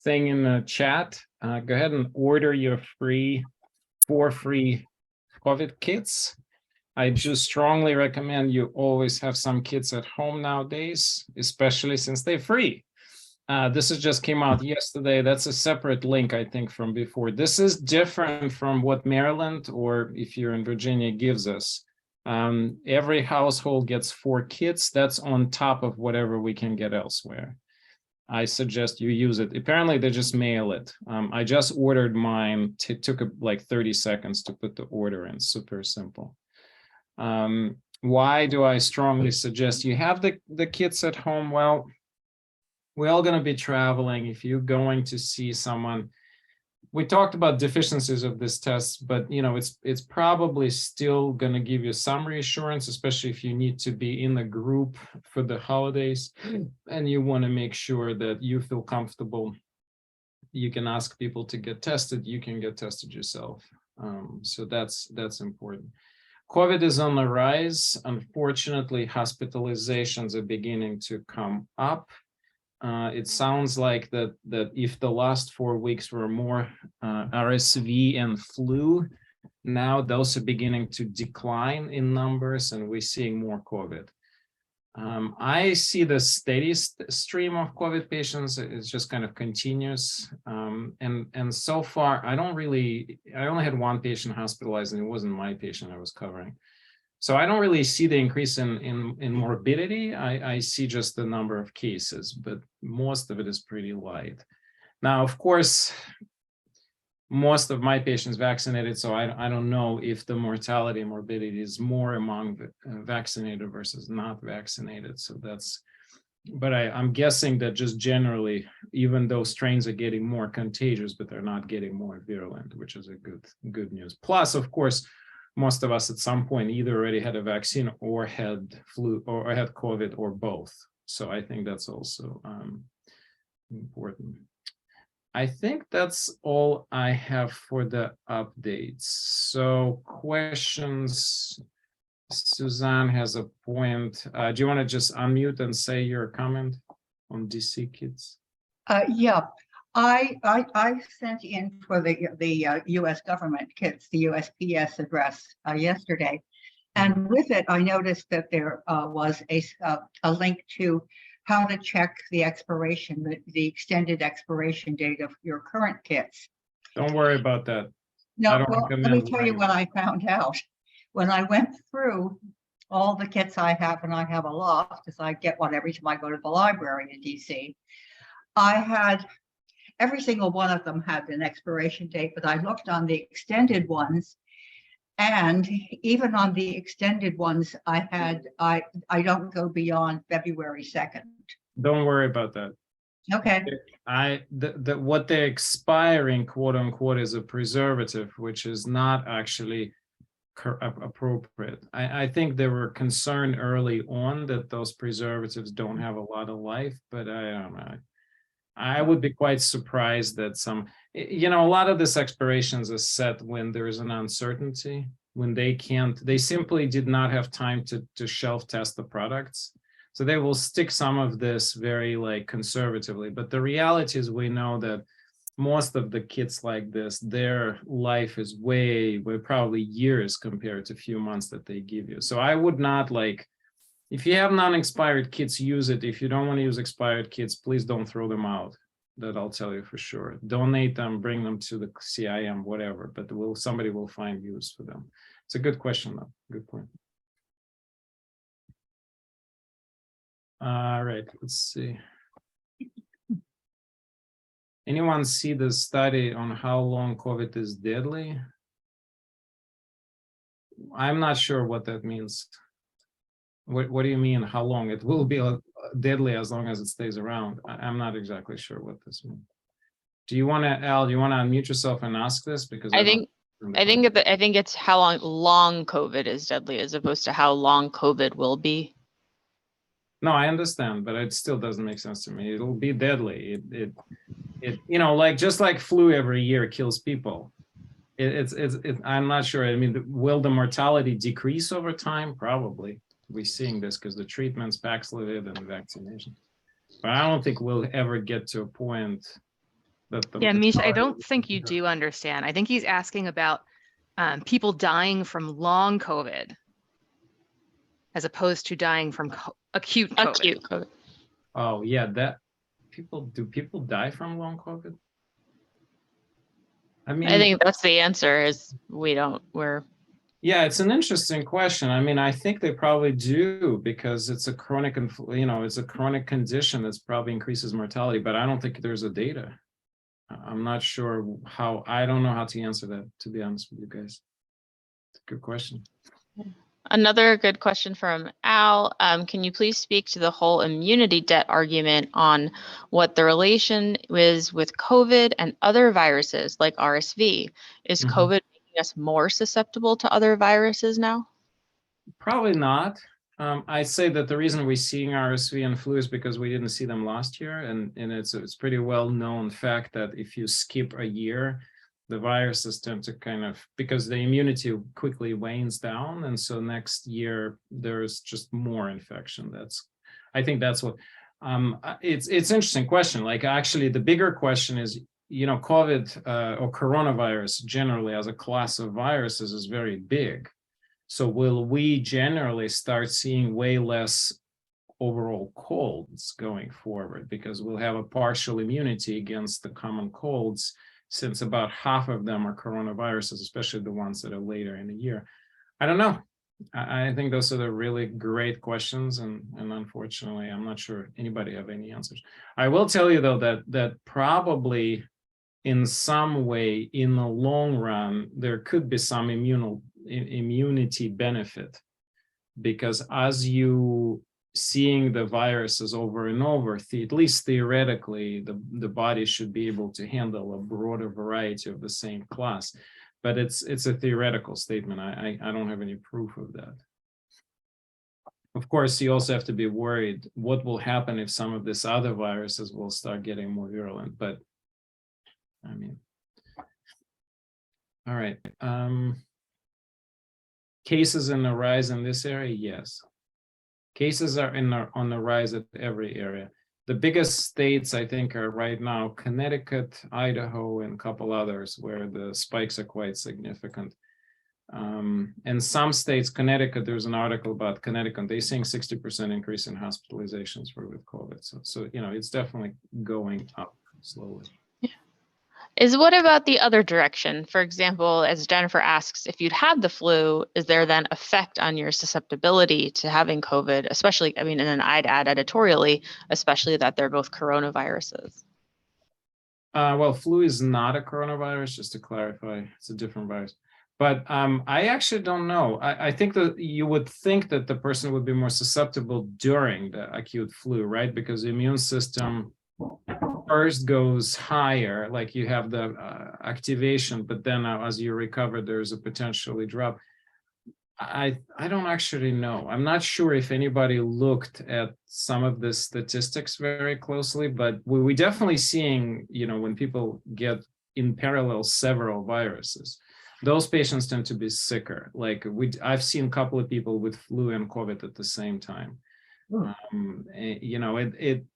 thing in the chat. Go ahead and order your four free COVID kits. I do strongly recommend you always have some kits at home nowadays, especially since they're free. This has just came out yesterday. That's a separate link, I think, from before. This is different from what Maryland, or if you're in Virginia, gives us. Every household gets 4 kits. That's on top of whatever we can get elsewhere. I suggest you use it. Apparently, they just mail it. I just ordered mine. It took like 30 seconds to put the order in. Super simple. Why do I strongly suggest you have the kits at home? Well, we're all going to be traveling. If you're going to see someone, we talked about deficiencies of this test, but it's probably still going to give you some reassurance, especially if you need to be in a group for the holidays and you want to make sure that you feel comfortable. You can ask people to get tested. You can get tested yourself. So that's important. COVID is on the rise. Unfortunately, hospitalizations are beginning to come up. It sounds like that if the last 4 weeks were more RSV and flu, now those are beginning to decline in numbers, and we're seeing more COVID. I see the steady stream of COVID patients is just kind of continuous, and so far I only had 1 patient hospitalized, and it wasn't my patient I was covering. So I don't really see the increase in morbidity. I see just the number of cases, but most of it is pretty light. Now, of course, most of my patients vaccinated, so I don't know if the mortality and morbidity is more among vaccinated versus not vaccinated. So but I'm guessing that just generally, even though strains are getting more contagious, but they're not getting more virulent, which is a good news. Plus, of course, most of us at some point either already had a vaccine or had flu or had COVID or both. So I think that's also important. I think that's all I have for the updates. So questions, Suzanne has a point. Do you want to just unmute and say your comment on DC kits? Yeah. I sent in for the U.S. government kits, the USPS address yesterday, and with it I noticed that there was a link to how to check the the extended expiration date of your current kits. Don't worry about that. No, well, let me tell you what I found out. When I went through all the kits I have, and I have a lot because I get one every time I go to the library in DC, every single one of them had an expiration date, but I looked on the extended ones, and even on the extended ones, I don't go beyond February 2nd. Don't worry about that. Okay. What they're expiring, quote unquote, is a preservative, which is not actually appropriate. I think they were concerned early on that those preservatives don't have a lot of life, but I don't know. I would be quite surprised that a lot of these expirations are set when there is an uncertainty, when they simply did not have time to shelf test the products. So they will stick some of this very conservatively. But the reality is we know that most of the kits like this, their life is way probably years compared to a few months that they give you. So I would not if you have non-expired kits, use it. If you don't want to use expired kits, please don't throw them out. That I'll tell you for sure. Donate them, bring them to the CIM, whatever, but somebody will find use for them. It's a good question, though. Good point. All right, let's see. Anyone see the study on how long COVID is deadly? I'm not sure what that means. What do you mean, how long? It will be deadly as long as it stays around. I'm not exactly sure what this means. Do you want to, Al, do you want to unmute yourself and ask this? Because I think it's how long COVID is deadly as opposed to how long COVID will be. No, I understand, but it still doesn't make sense to me. It'll be deadly. It just like flu every year kills people. I'm not sure. I mean, will the mortality decrease over time? Probably. We're seeing this because the treatments, Paxlovid and vaccination. But I don't think we'll ever get to a point Yeah, Misha, I don't think you do understand. I think he's asking about people dying from long COVID as opposed to dying from acute COVID. Acute COVID. Oh, yeah, that do people die from long COVID? I mean, I think that's the answer is we're yeah, it's an interesting question. I mean, I think they probably do because it's a chronic, it's a chronic condition that's probably increases mortality, but I don't think there's a data. I'm not sure I don't know how to answer that, to be honest with you guys. It's a good question. Another good question from Al. Can you please speak to the whole immunity debt argument on what the relation is with COVID and other viruses like RSV? Is COVID making us more susceptible to other viruses now? Probably not. I say that the reason we're seeing RSV and flu is because we didn't see them last year, and it's pretty well known fact that if you skip a year, the viruses tend to because the immunity quickly wanes down, and so next year there's just more infection. I think that's what. It's interesting question. Like actually, the bigger question is, COVID or coronavirus generally as a class of viruses is very big. So will we generally start seeing way less overall colds going forward because we'll have a partial immunity against the common colds, since about half of them are coronaviruses, especially the ones that are later in the year? I don't know. I think those are the really great questions, and unfortunately, I'm not sure anybody have any answers. I will tell you though that probably in some way in the long run there could be some immunity benefit, because as you seeing the viruses over and over, at least theoretically, the body should be able to handle a broader variety of the same class. But it's a theoretical statement. I don't have any proof of that. Of course, you also have to be worried what will happen if some of these other viruses will start getting more virulent. But I mean, all right. Cases in the rise in this area, yes. Cases are on the rise at every area. The biggest states, I think, are right now Connecticut, Idaho, and a couple others where the spikes are quite significant. And some states, Connecticut, there's an article about Connecticut, they're seeing 60% increase in hospitalizations with COVID. So it's definitely going up slowly. What about the other direction? For example, as Jennifer asks, if you'd had the flu, is there then effect on your susceptibility to having COVID, especially, and then I'd add editorially, especially that they're both coronaviruses? Well, flu is not a coronavirus, just to clarify, it's a different virus. But I actually don't know. I think that you would think that the person would be more susceptible during the acute flu, right? Because the immune system first goes higher, like you have the activation, but then as you recover, there's a potentially drop. I don't actually know. I'm not sure if anybody looked at some of the statistics very closely, but we're definitely seeing, when people get in parallel several viruses, those patients tend to be sicker. Like I've seen a couple of people with flu and COVID at the same time.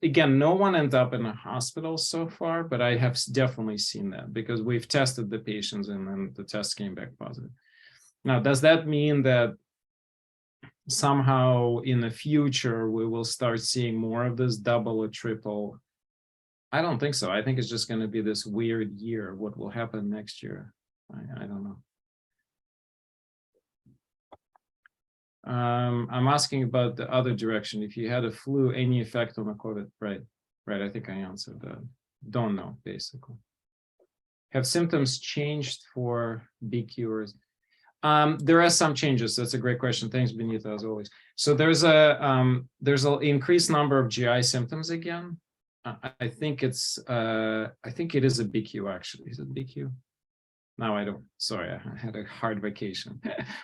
Again, no one ended up in a hospital so far, but I have definitely seen that because we've tested the patients and then the test came back positive. Now, does that mean that somehow in the future we will start seeing more of this double or triple? I don't think so. I think it's just going to be this weird year. What will happen next year? I don't know. I'm asking about the other direction. If you had a flu, any effect on the COVID? Right. I think I answered that. Don't know, basically. Have symptoms changed for BQers? There are some changes. That's a great question. Thanks, Benita, as always. So there's an increased number of GI symptoms again. I think it is a BQ actually. Is it BQ? No, I don't. Sorry, I had a hard vacation.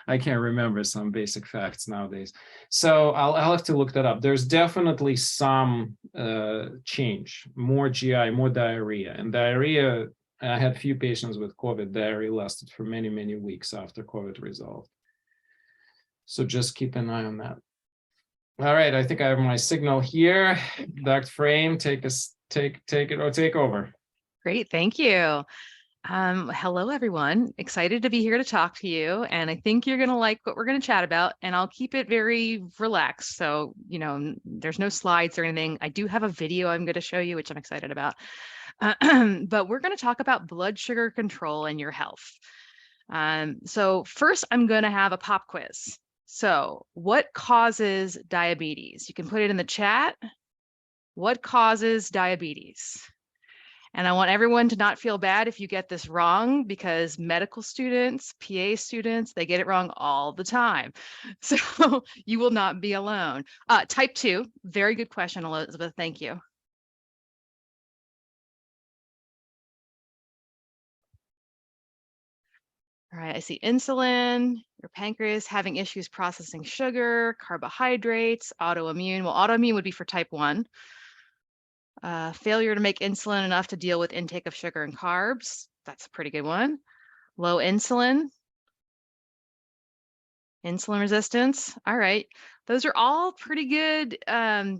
I can't remember some basic facts nowadays. So I'll have to look that up. There's definitely some change, more GI, more diarrhea. And diarrhea, I had few patients with COVID. Diarrhea lasted for many, many weeks after COVID resolved. So just keep an eye on that. All right, I think I have my signal here. Dr. Frame, take it or take over. Great, thank you. Hello, everyone. Excited to be here to talk to you. And I think you're going to like what we're going to chat about. And I'll keep it very relaxed. So, there's no slides or anything. I do have a video I'm going to show you, which I'm excited about. But we're going to talk about blood sugar control and your health. So first, I'm going to have a pop quiz. So what causes diabetes? You can put it in the chat. What causes diabetes? And I want everyone to not feel bad if you get this wrong, because medical students, PA students, they get it wrong all the time. So you will not be alone. Type 2, very good question, Elizabeth. Thank you. All right, I see insulin, your pancreas having issues processing sugar, carbohydrates, autoimmune. Well, autoimmune would be for type 1. Failure to make insulin enough to deal with intake of sugar and carbs. That's a pretty good one. Low insulin. Insulin resistance. All right. Those are all pretty good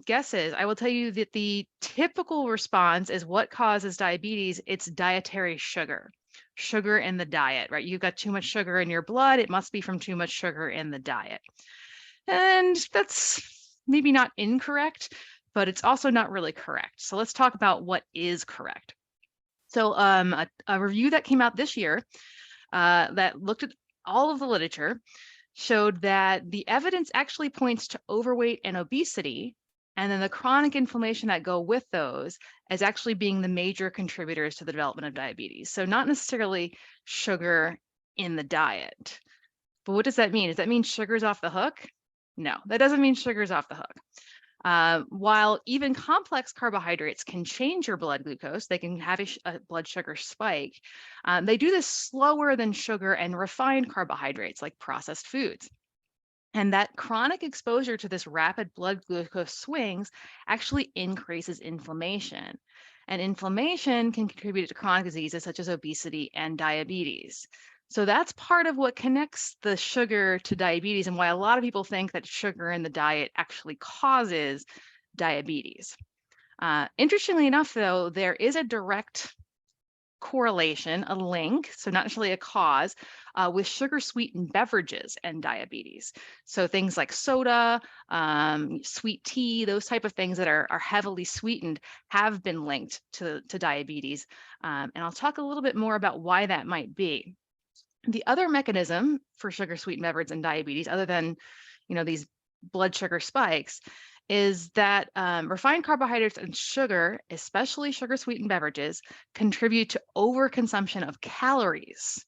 guesses. I will tell you that the typical response is what causes diabetes. It's dietary sugar. Sugar in the diet, right? You've got too much sugar in your blood. It must be from too much sugar in the diet. And that's maybe not incorrect, but it's also not really correct. So let's talk about what is correct. So a review that came out this year that looked at all of the literature showed that the evidence actually points to overweight and obesity, and then the chronic inflammation that go with those as actually being the major contributors to the development of diabetes. So not necessarily sugar in the diet. But what does that mean? Does that mean sugar's off the hook? No, that doesn't mean sugar's off the hook. While even complex carbohydrates can change your blood glucose, they can have a blood sugar spike. They do this slower than sugar and refined carbohydrates like processed foods. And that chronic exposure to this rapid blood glucose swings actually increases inflammation. And inflammation can contribute to chronic diseases such as obesity and diabetes. So that's part of what connects the sugar to diabetes and why a lot of people think that sugar in the diet actually causes diabetes. Interestingly enough, though, there is a direct correlation, a link, so not necessarily a cause, with sugar sweetened beverages and diabetes. So things like soda, sweet tea, those type of things that are heavily sweetened have been linked to diabetes. And I'll talk a little bit more about why that might be. The other mechanism for sugar sweetened beverages and diabetes, other than these blood sugar spikes, is that refined carbohydrates and sugar, especially sugar sweetened beverages, contribute to overconsumption of calories.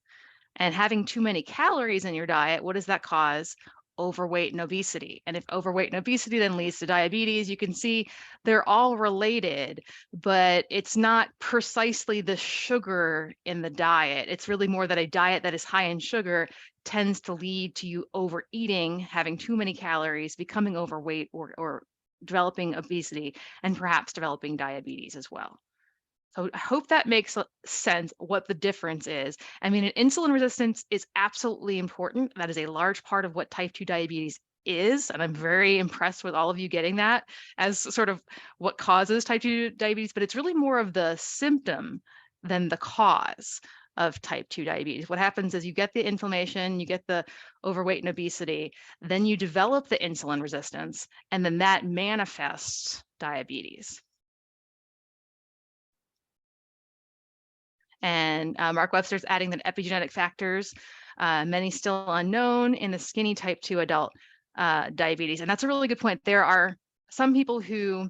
And having too many calories in your diet, what does that cause? Overweight and obesity. And if overweight and obesity then leads to diabetes, you can see they're all related, but it's not precisely the sugar in the diet. It's really more that a diet that is high in sugar tends to lead to you overeating, having too many calories, becoming overweight, or developing obesity, and perhaps developing diabetes as well. So I hope that makes sense what the difference is. I mean, insulin resistance is absolutely important. That is a large part of what type 2 diabetes is. And I'm very impressed with all of you getting that as sort of what causes type 2 diabetes, but it's really more of the symptom than the cause of type 2 diabetes. What happens is you get the inflammation, you get the overweight and obesity, then you develop the insulin resistance, and then that manifests diabetes. And Mark Webster's adding that epigenetic factors, many still unknown in the skinny type 2 adult diabetes. And that's a really good point. There are some people who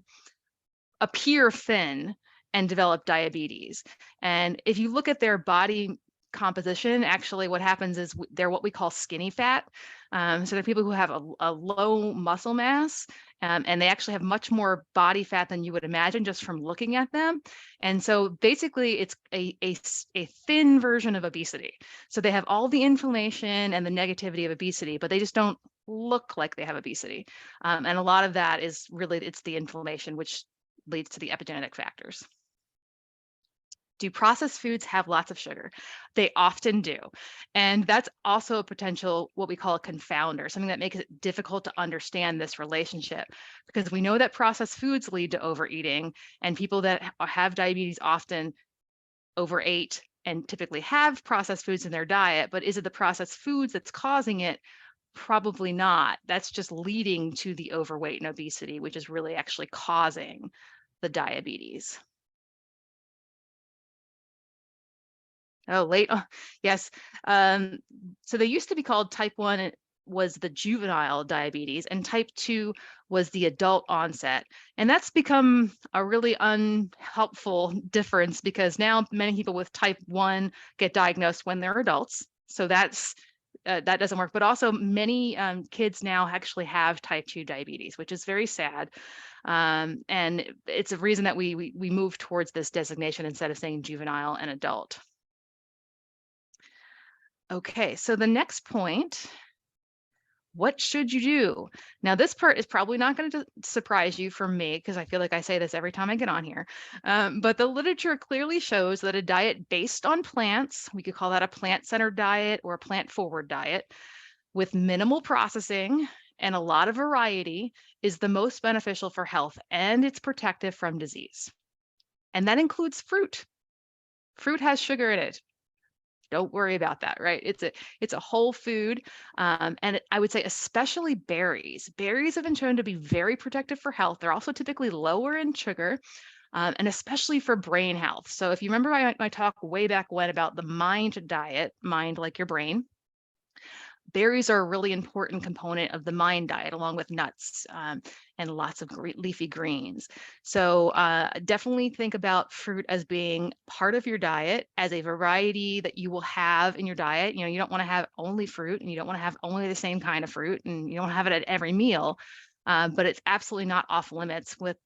appear thin and develop diabetes. And if you look at their body composition, actually what happens is they're what we call skinny fat. So they're people who have a low muscle mass, and they actually have much more body fat than you would imagine just from looking at them. And so basically it's a thin version of obesity. So they have all the inflammation and the negativity of obesity, but they just don't look like they have obesity. And a lot of that is really, it's the inflammation, which leads to the epigenetic factors. Do processed foods have lots of sugar? They often do. And that's also a potential, what we call a confounder, something that makes it difficult to understand this relationship, because we know that processed foods lead to overeating, and people that have diabetes often overate and typically have processed foods in their diet, but is it the processed foods that's causing it? Probably not. That's just leading to the overweight and obesity, which is really actually causing the diabetes. Oh, late. Oh, yes. So they used to be called type 1 was the juvenile diabetes, and type 2 was the adult onset. And that's become a really unhelpful difference because now many people with type 1 get diagnosed when they're adults. So that's that doesn't work. But also many kids now actually have type 2 diabetes, which is very sad. And it's a reason that we move towards this designation instead of saying juvenile and adult. Okay, so the next point, what should you do? Now, this part is probably not going to surprise you from me because I feel like I say this every time I get on here. But the literature clearly shows that a diet based on plants, we could call that a plant-centered diet or a plant-forward diet, with minimal processing and a lot of variety is the most beneficial for health, and it's protective from disease. And that includes fruit. Fruit has sugar in it. Don't worry about that, right? It's a whole food. And I would say especially berries. Berries have been shown to be very protective for health. They're also typically lower in sugar, and especially for brain health. So if you remember my talk way back when about the mind diet, mind like your brain, berries are a really important component of the mind diet, along with nuts and lots of leafy greens. So definitely think about fruit as being part of your diet, as a variety that you will have in your diet. You know, you don't want to have only fruit, and you don't want to have only the same kind of fruit, and you don't have it at every meal. But it's absolutely not off limits. With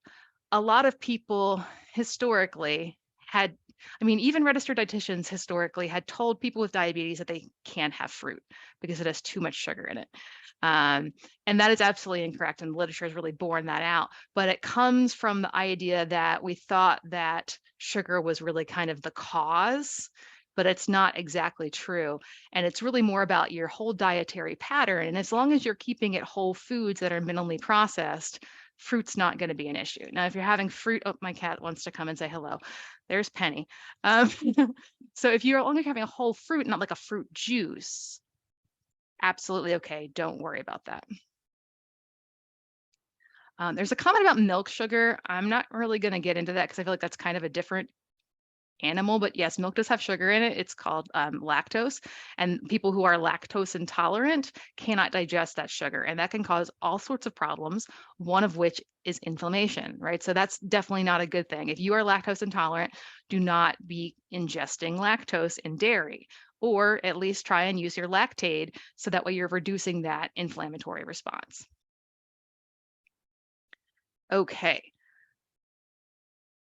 a lot of people historically had, I mean, even registered dietitians historically had told people with diabetes that they can't have fruit because it has too much sugar in it. And that is absolutely incorrect. And the literature has really borne that out. But it comes from the idea that we thought that sugar was really kind of the cause, but it's not exactly true. And it's really more about your whole dietary pattern. And as long as you're keeping it whole foods that are minimally processed, fruit's not going to be an issue. Now, if you're having fruit, oh, my cat wants to come and say hello. There's Penny. So if you're only having a whole fruit, not like a fruit juice, absolutely okay. Don't worry about that. There's a comment about milk sugar. I'm not really going to get into that because I feel like that's kind of a different animal, but yes, milk does have sugar in it. It's called lactose, and people who are lactose intolerant cannot digest that sugar, and that can cause all sorts of problems, one of which is inflammation, right? So that's definitely not a good thing. If you are lactose intolerant, do not be ingesting lactose in dairy, or at least try and use your Lactaid so that way you're reducing that inflammatory response. Okay.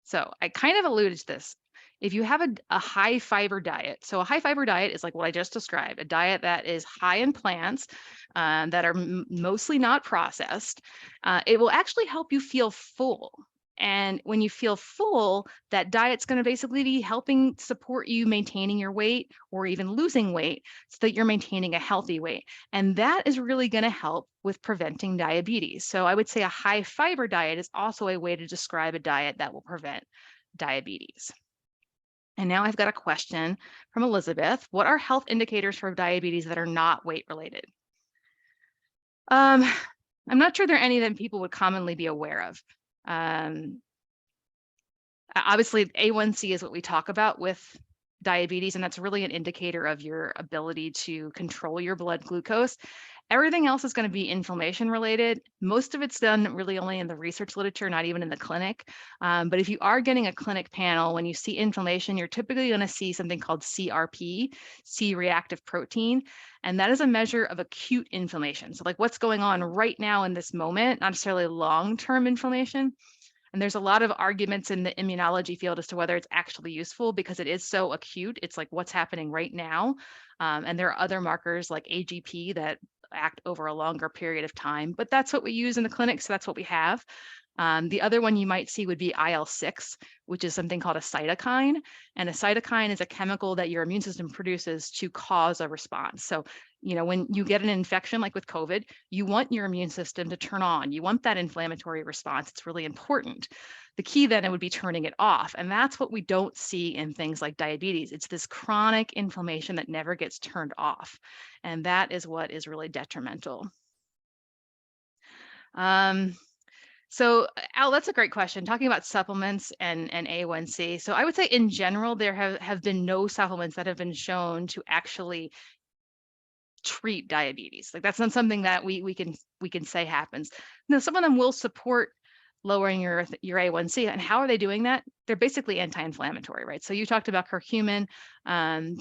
So I kind of alluded to this. If you have a high fiber diet, so a high fiber diet is like what I just described, a diet that is high in plants that are mostly not processed, it will actually help you feel full. And when you feel full, that diet's going to basically be helping support you maintaining your weight or even losing weight so that you're maintaining a healthy weight. And that is really going to help with preventing diabetes. So I would say a high fiber diet is also a way to describe a diet that will prevent diabetes. And now I've got a question from Elizabeth. What are health indicators for diabetes that are not weight related? I'm not sure there are any that people would commonly be aware of. Obviously, A1C is what we talk about with diabetes, and that's really an indicator of your ability to control your blood glucose. Everything else is going to be inflammation related. Most of it's done really only in the research literature, not even in the clinic. But if you are getting a clinic panel, when you see inflammation, you're typically going to see something called CRP, C-reactive protein. And that is a measure of acute inflammation. So like what's going on right now in this moment, not necessarily long-term inflammation. And there's a lot of arguments in the immunology field as to whether it's actually useful because it is so acute. It's like what's happening right now. And there are other markers like AGP that act over a longer period of time, but that's what we use in the clinic. So that's what we have. The other one you might see would be IL-6, which is something called a cytokine. And a cytokine is a chemical that your immune system produces to cause a response. So when you get an infection like with COVID, you want your immune system to turn on. You want that inflammatory response. It's really important. The key then it would be turning it off. And that's what we don't see in things like diabetes. It's this chronic inflammation that never gets turned off. And that is what is really detrimental. So Al, that's a great question. Talking about supplements and A1C. So I would say in general, there have been no supplements that have been shown to actually treat diabetes. Like that's not something that we can say happens. Now, some of them will support lowering your A1C. And how are they doing that? They're basically anti-inflammatory, right? So you talked about curcumin, and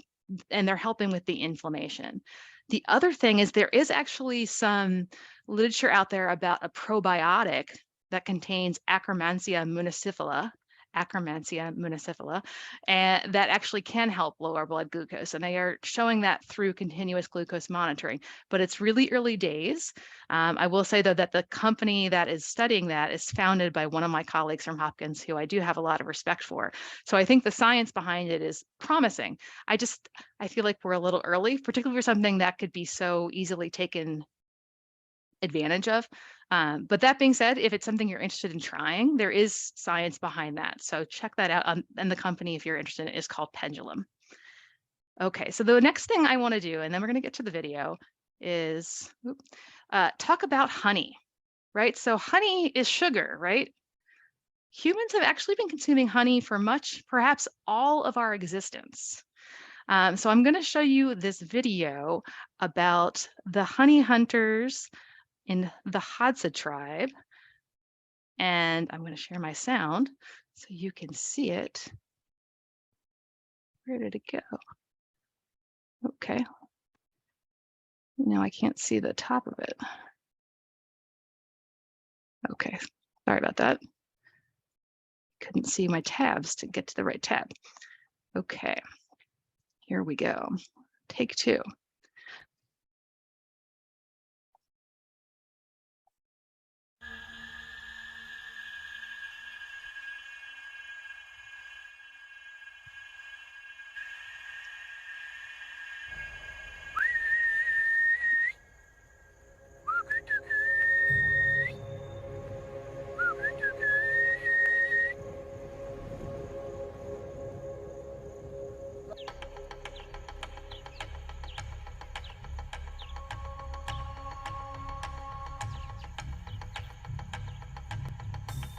they're helping with the inflammation. The other thing is there is actually some literature out there about a probiotic that contains Akkermansia muciniphila, and that actually can help lower blood glucose. And they are showing that through continuous glucose monitoring, but it's really early days. I will say though that the company that is studying that is founded by one of my colleagues from Hopkins, who I do have a lot of respect for. So I think the science behind it is promising. I feel like we're a little early, particularly for something that could be so easily taken advantage of. But that being said, if it's something you're interested in trying, there is science behind that. So check that out. And the company, if you're interested, is called Pendulum. Okay, so the next thing I want to do, and then we're going to get to the video, is talk about honey, right? So honey is sugar, right? Humans have actually been consuming honey for perhaps all of our existence. So I'm going to show you this video about the honey hunters in the Hadza tribe. And I'm going to share my sound so you can see it. Where did it go? Okay. Now I can't see the top of it. Okay, sorry about that. Couldn't see my tabs to get to the right tab. Okay, here we go. Take two.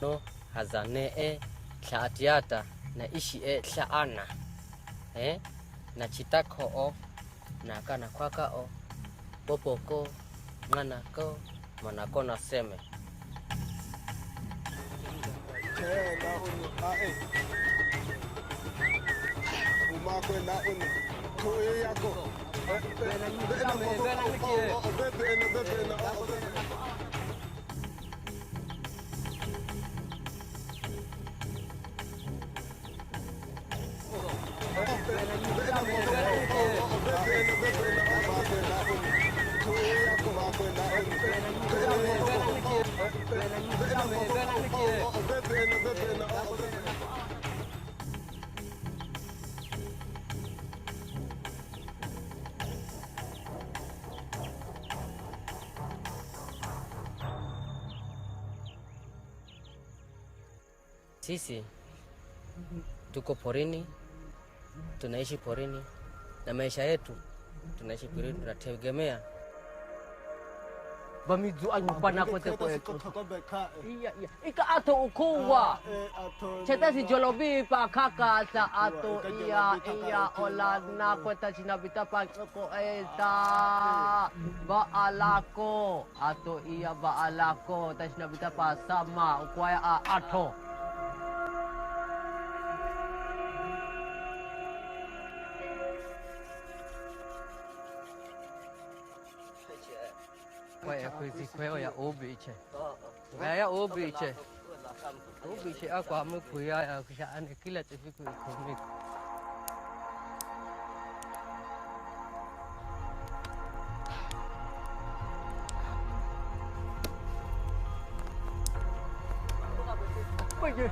No hazane e tlaatiata na ishi e tlaana na chitako o na kana kwaka o popoko nganako manako na seme Sisi tuko porini, tunaishi porini na maisha yetu tunaishi porini, tunategemea bamizu anyupana kote kwetu iya ika ato ukuwa chetasi jolobi pa kaka sa ato iya olana kweta chinabita pa ko eta baalako ato iya baalako tashinabita pa sama ukwaya ato. Quay quỳ quay ya obiche. Ya obiche. Obiche aku amu kuya kisah ane kila tapi kuy komik. Oye.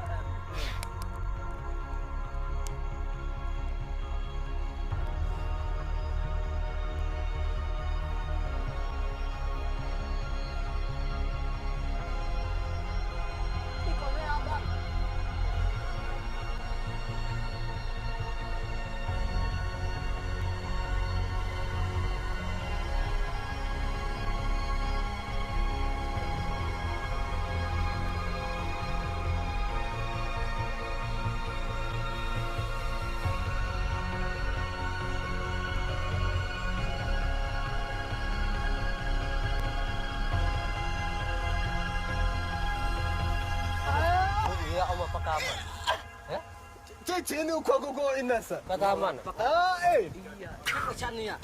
Kata mana? Iya, macam ni ya.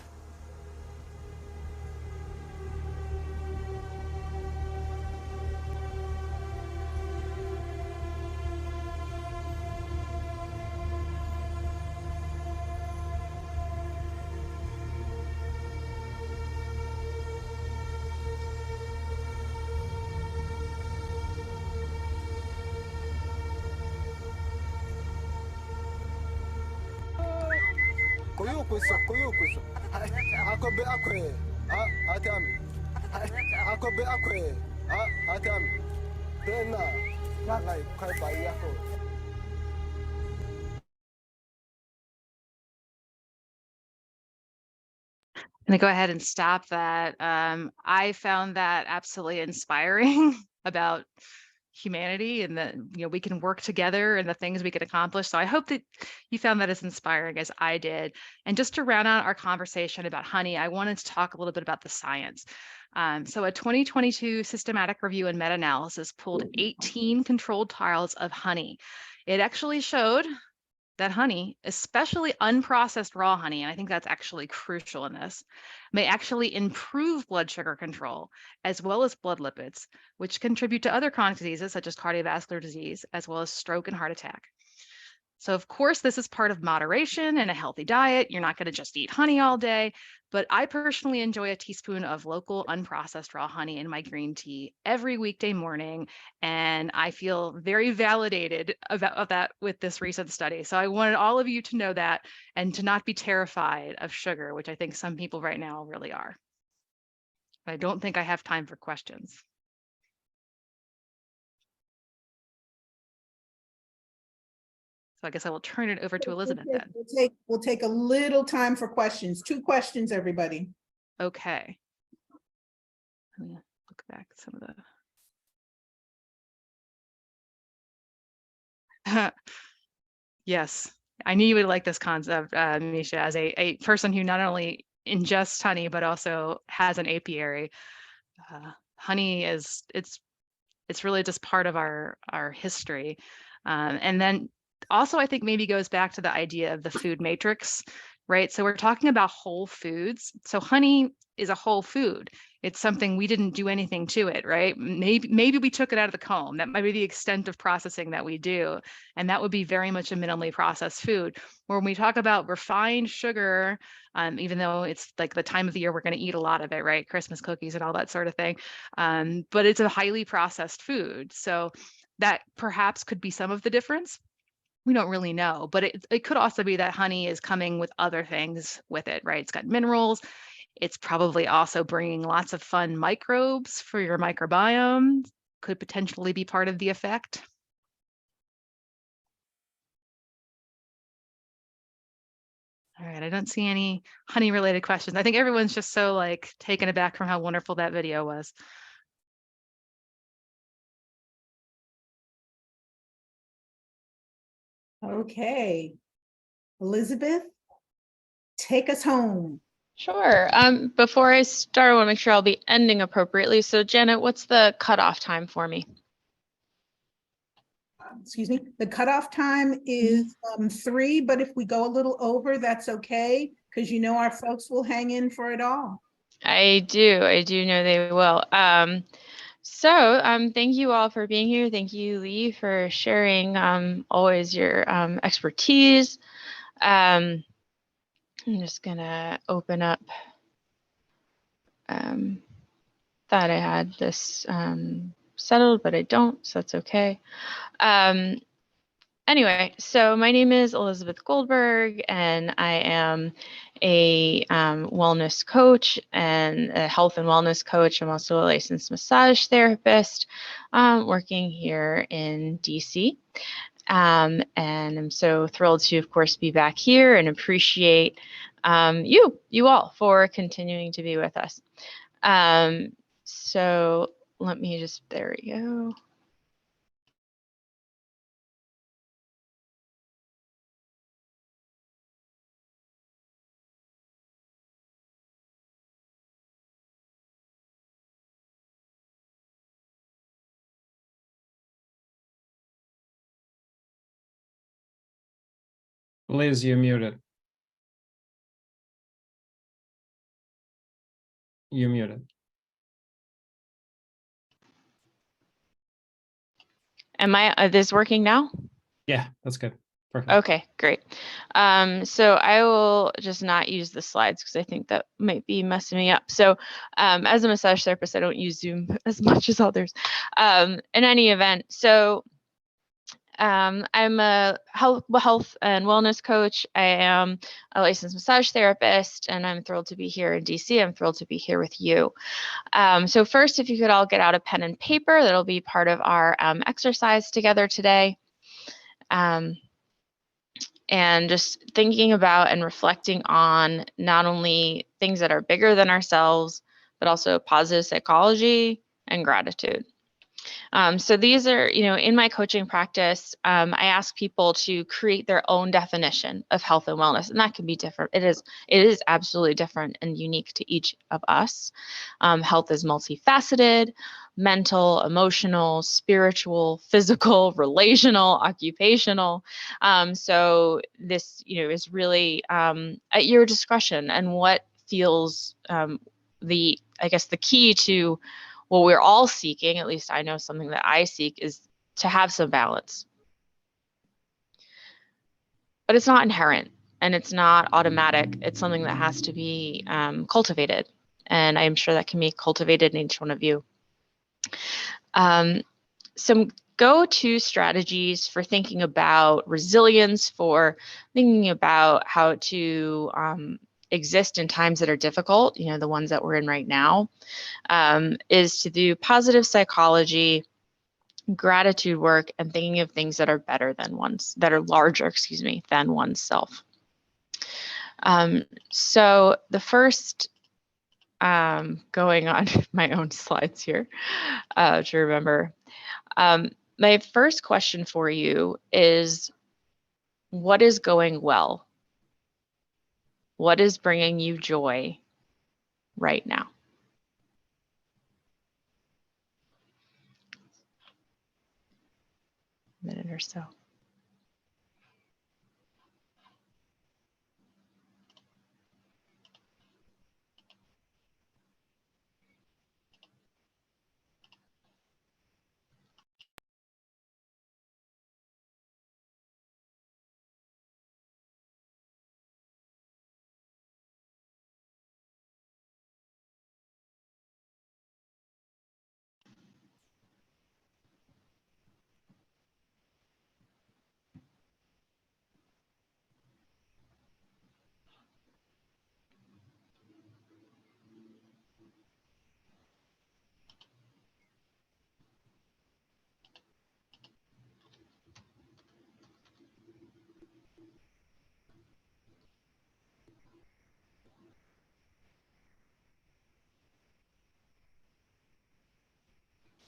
I'm gonna go ahead and stop that. I found that absolutely inspiring about humanity and that we can work together and the things we can accomplish. So I hope that you found that as inspiring as I did. And just to round out our conversation about honey, I wanted to talk a little bit about the science. So a 2022 systematic review and meta-analysis pulled 18 controlled trials of honey. It actually showed that honey, especially unprocessed raw honey, and I think that's actually crucial in this, may actually improve blood sugar control as well as blood lipids, which contribute to other chronic diseases such as cardiovascular disease, as well as stroke and heart attack. So of course, this is part of moderation and a healthy diet. You're not going to just eat honey all day, but I personally enjoy a teaspoon of local unprocessed raw honey in my green tea every weekday morning. And I feel very validated about that with this recent study. So I wanted all of you to know that and to not be terrified of sugar, which I think some people right now really are. I don't think I have time for questions. So I guess I will turn it over to Elizabeth then. We'll take a little time for questions. 2 questions, everybody. Okay. Let me look back at some of the. Yes, I knew you would like this concept, Misha, as a person who not only ingests honey, but also has an apiary. Honey is, it's really just part of our history. And then also, I think maybe goes back to the idea of the food matrix, right? So we're talking about whole foods. So honey is a whole food. It's something we didn't do anything to it, right? Maybe we took it out of the comb. That might be the extent of processing that we do. And that would be very much a minimally processed food. When we talk about refined sugar, even though it's like the time of the year we're going to eat a lot of it, right? Christmas cookies and all that sort of thing. But it's a highly processed food. So that perhaps could be some of the difference. We don't really know, but it could also be that honey is coming with other things with it, right? It's got minerals. It's probably also bringing lots of fun microbes for your microbiome. Could potentially be part of the effect. All right, I don't see any honey related questions. I think everyone's just so like taken aback from how wonderful that video was. Okay. Elizabeth, take us home. Sure. Before I start, I want to make sure I'll be ending appropriately. So Janet, what's the cutoff time for me? Excuse me. The cutoff time is 3, but if we go a little over, that's okay, because our folks will hang in for it all. I do know they will. So thank you all for being here. Thank you, Leigh, for sharing always your expertise. I'm just gonna open up. Thought I had this settled, but I don't, so that's okay. Anyway, so my name is Elizabeth Goldberg, and I am a wellness coach and a health and wellness coach. I'm also a licensed massage therapist working here in DC. And I'm so thrilled to, of course, be back here and appreciate you all for continuing to be with us. So let me just, there we go. Liz, you're muted. You're muted. Am I, this working now? Yeah, that's good. Perfect. Okay, great. So I will just not use the slides because I think that might be messing me up. So as a massage therapist, I don't use Zoom as much as others. In any event, so I'm a health and wellness coach. I am a licensed massage therapist, and I'm thrilled to be here in DC. I'm thrilled to be here with you. So first, if you could all get out a pen and paper, that'll be part of our exercise together today. And just thinking about and reflecting on not only things that are bigger than ourselves, but also positive psychology and gratitude. So these are, in my coaching practice, I ask people to create their own definition of health and wellness, and that can be different. It is absolutely different and unique to each of us. Health is multifaceted: mental, emotional, spiritual, physical, relational, occupational. So this, is really at your discretion and what feels the key to what we're all seeking. At least I know something that I seek is to have some balance. But it's not inherent and it's not automatic. It's something that has to be cultivated. And I'm sure that can be cultivated in each one of you. Some go-to strategies for thinking about resilience, for thinking about how to exist in times that are difficult, the ones that we're in right now, is to do positive psychology, gratitude work, and thinking of things that are better than larger, than oneself. So the first, going on my own slides here to remember, my first question for you is, what is going well? What is bringing you joy right now? A minute or so.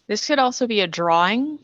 This could also be a drawing.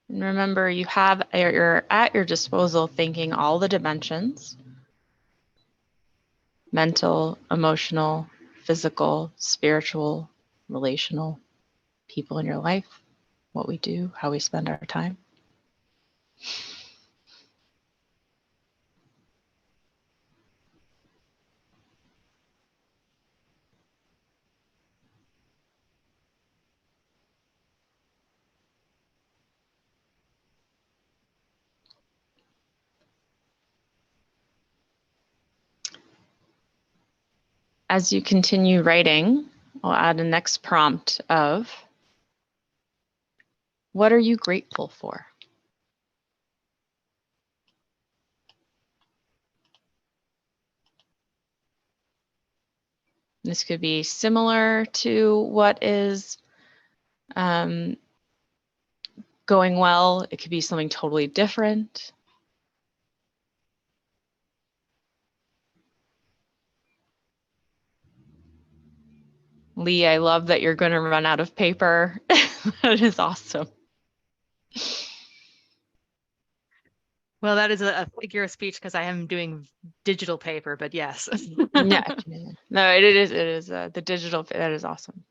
And remember, you're at your disposal thinking all the dimensions: mental, emotional, physical, spiritual, relational, people in your life, what we do, how we spend our time. As you continue writing, I'll add a next prompt of, What are you grateful for? This could be similar to what is going well. It could be something totally different. Leigh, I love that you're going to run out of paper. That is awesome. Well, that is a figure of speech because I am doing digital paper, but yes. Yeah, no, it is the digital, that is awesome.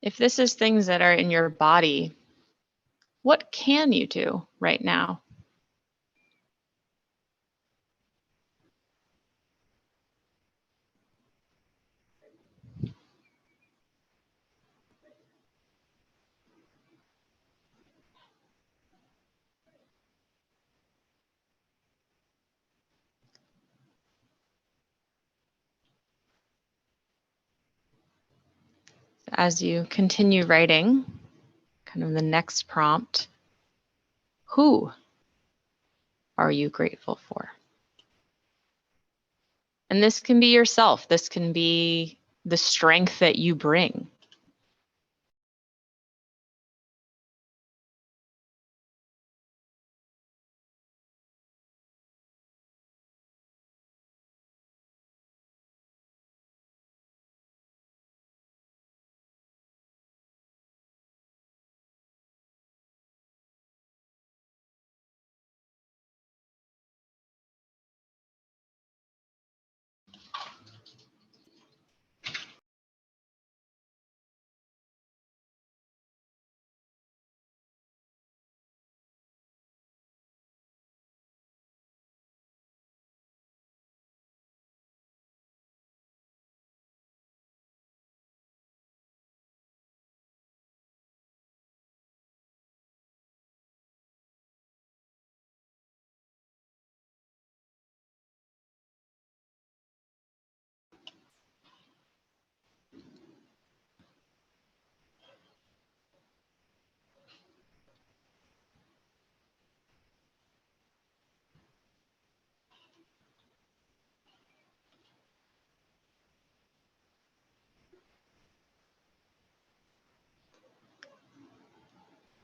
If this is things that are in your body, what can you do right now? As you continue writing, kind of the next prompt, who are you grateful for? And this can be yourself. This can be the strength that you bring.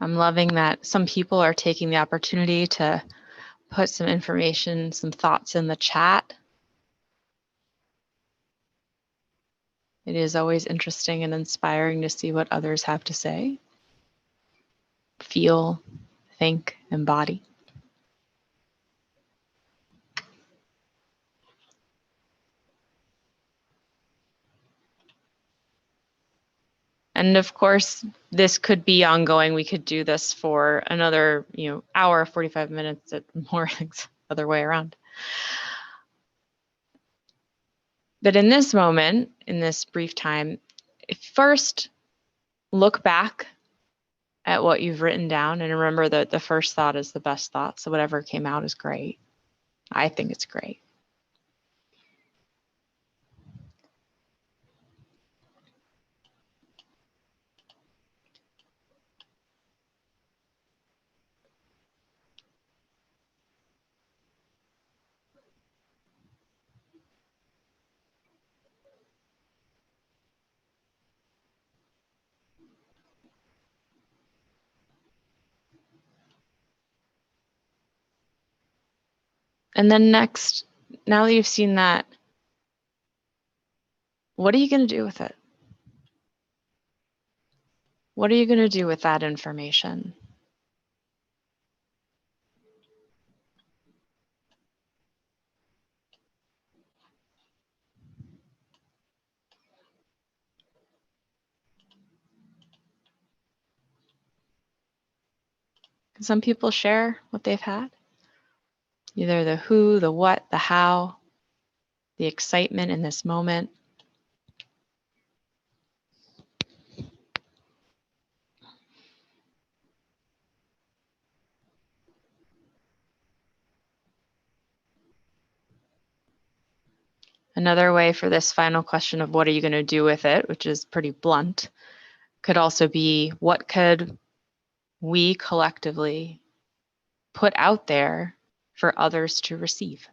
I'm loving that some people are taking the opportunity to put some information, some thoughts in the chat. It is always interesting and inspiring to see what others have to say, feel, think, embody. And of course, this could be ongoing. We could do this for another, hour, 45 minutes at more, other way around. But in this moment, in this brief time, first, look back at what you've written down and remember that the first thought is the best thought. So whatever came out is great. I think it's great. And then next, now that you've seen that, what are you going to do with it? What are you going to do with that information? Some people share what they've had, either the who, the what, the how, the excitement in this moment. Another way for this final question of what are you going to do with it, which is pretty blunt, could also be what could we collectively put out there for others to receive?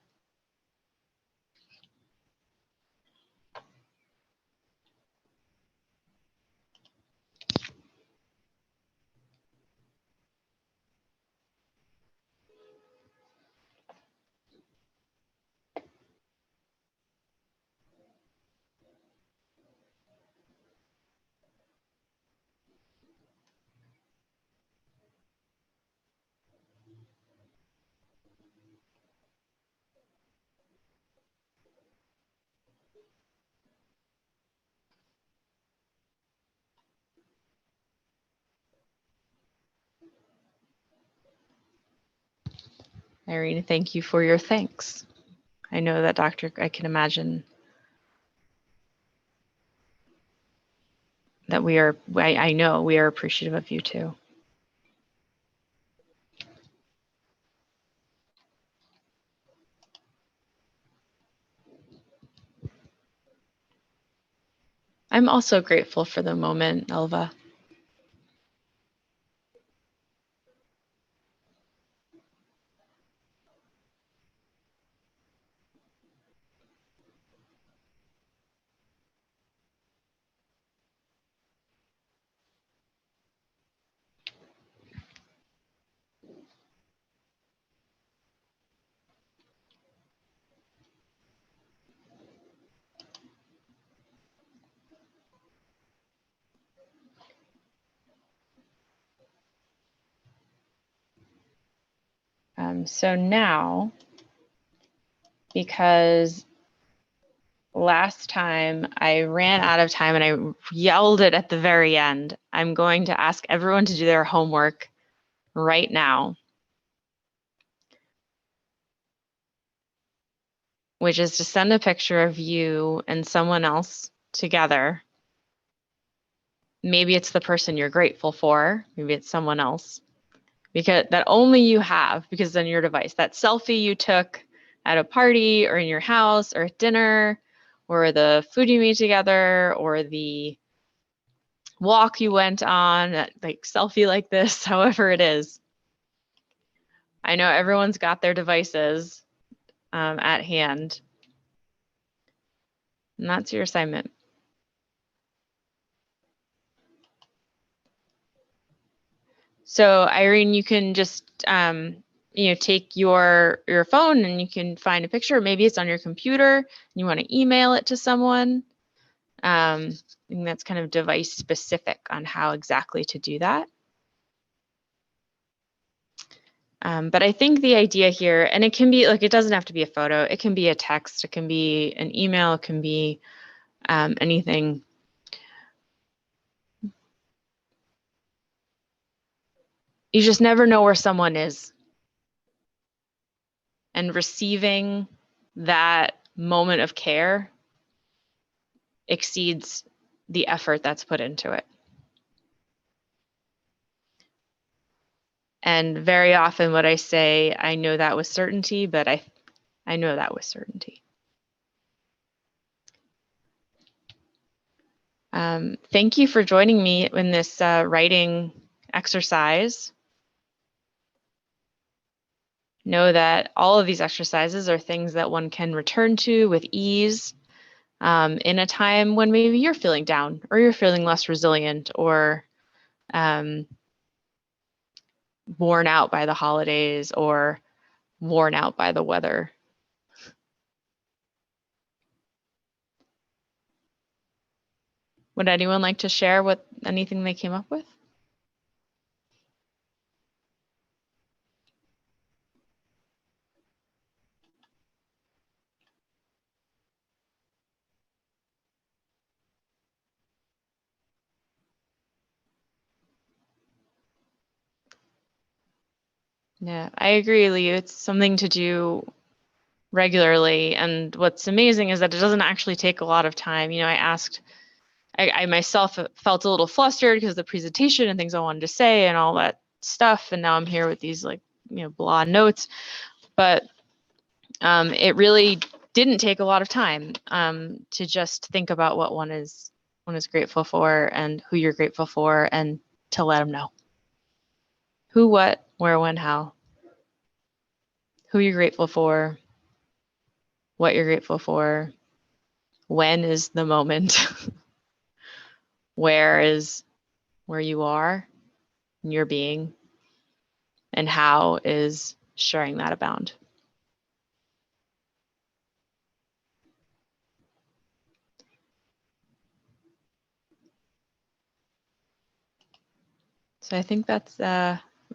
Irene, thank you for your thanks. I know that I can imagine that I know we are appreciative of you too. I'm also grateful for the moment, Elva. So now, because last time I ran out of time and I yelled it at the very end, I'm going to ask everyone to do their homework right now, which is to send a picture of you and someone else together. Maybe it's the person you're grateful for, maybe it's someone else, because that only you have, because it's on your device. That selfie you took at a party or in your house or at dinner, or the food you made together, or the walk you went on, like selfie like this, however it is. I know everyone's got their devices at hand. And that's your assignment. So Irene, you can just take your phone and you can find a picture. Maybe it's on your computer and you want to email it to someone. I think that's kind of device specific on how exactly to do that. But I think the idea here, and it can be like, it doesn't have to be a photo. It can be a text. It can be an email. It can be anything. You just never know where someone is. And receiving that moment of care exceeds the effort that's put into it. And very often what I say, I know that with certainty, but I know that with certainty. Thank you for joining me in this writing exercise. Know that all of these exercises are things that one can return to with ease in a time when maybe you're feeling down or you're feeling less resilient or worn out by the holidays or worn out by the weather. Would anyone like to share anything they came up with? Yeah, I agree, Leigh. It's something to do regularly. And what's amazing is that it doesn't actually take a lot of time. You know, I myself felt a little flustered because of the presentation and things I wanted to say and all that stuff. And now I'm here with these blah notes. But it really didn't take a lot of time to just think about what one is grateful for and who you're grateful for and to let them know. Who, what, where, when, how. Who you're grateful for, what you're grateful for, when is the moment, where is where you are in your being, and how is sharing that abound. So I think that's,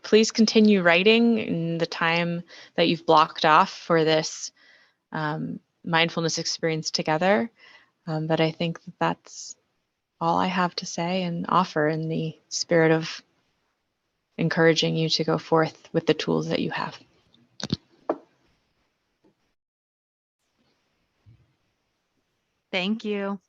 please continue writing in the time that you've blocked off for this mindfulness experience together. But I think that's all I have to say and offer in the spirit of encouraging you to go forth with the tools that you have. Thank you.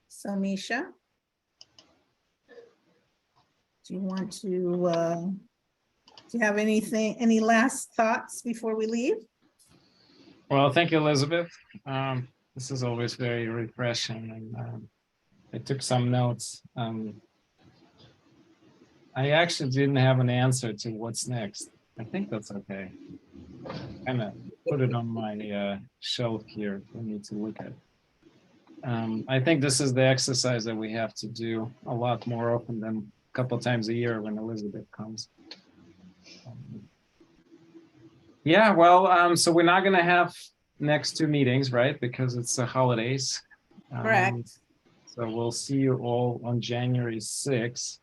So Misha, do you want to, do you have any last thoughts before we leave? Well, thank you, Elizabeth. This is always very refreshing, and I took some notes. I actually didn't have an answer to what's next. I think that's okay. Kind of put it on my shelf here for me to look at. I think this is the exercise that we have to do a lot more often than a couple times a year when Elizabeth comes. Yeah, well, so we're not going to have next 2 meetings, right? Because it's the holidays. Correct. So we'll see you all on January 6th.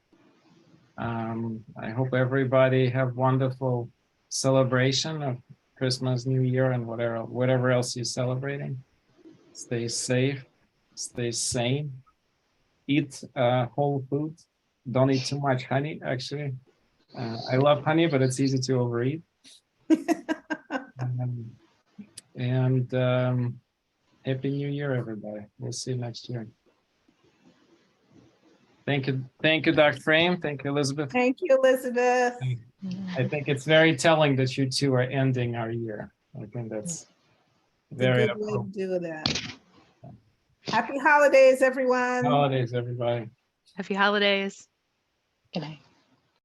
I hope everybody have wonderful celebration of Christmas, New Year, and whatever else you're celebrating. Stay safe, stay sane, eat whole food. Don't eat too much honey, actually. I love honey, but it's easy to overeat. And Happy New Year, everybody. We'll see you next year. Thank you, Dr. Frame. Thank you, Elizabeth. Thank you, Elizabeth. I think it's very telling that you two are ending our year. I think that's very Good way to do that. Happy holidays, everyone. holidays, everybody. Happy holidays. Good night.